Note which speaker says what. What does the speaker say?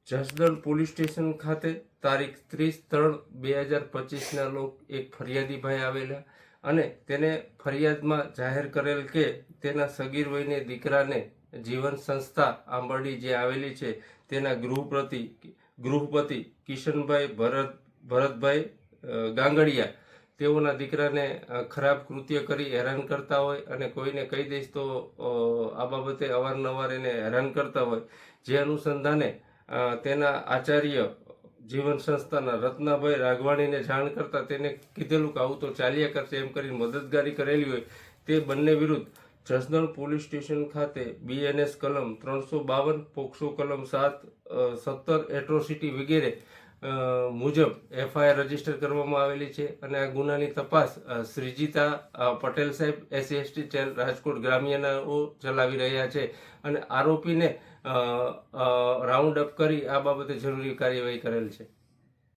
Speaker 1: Jasdan police station ખાતે તારીખ 30/3/2025 એક ફરિયાદીભાઈ આવેલા અને તેને ફરિયાદમાં જાહેર કરેલ કે તેના સગીર વયને દીકરાને જીવન સંસ્થા આંબરડી જે આવેલી છે તેના ગૃહપતિ કિશનભાઈ ભરતભાઈ ગાંગડિયા તેઓના દીકરાને ખરાબ કૃત્ય કરી હેરાન કરતા હોય અને કોઈને કહી દઈશ તો આ બાબતે અવારનવાર એને હેરાન કરતા હોય, જે અનુસંધાને તેના આચાર્ય જીવન સંસ્થાના રત્નાભાઈ રાઘવાણીને જાણ કરતા તેને કીધેલું કે આવું તો ચાલ્યા કરશે એમ કરીને મદદગારી કરેલી હોય તે બંને વિરુદ્ધ જસદણ પોલીસ સ્ટેશન ખાતે BNS કલમ 352, પોક્સો કલમ 7, 17 એટ્રોસિટી વગેરે મુજબ FIR રજીસ્ટર કરવામાં આવેલી છે અને આ ગુનાની તપાસ શ્રીજીતા પટેલ સાહેબ SC/ST સેલ રાજકોટ ગ્રામ્યનાઓ ચલાવી રહ્યા છે અને આરોપીને રાઉન્ડ અપ કરી આ બાબતે જરૂરી કાર્યવાહી કરેલ છે.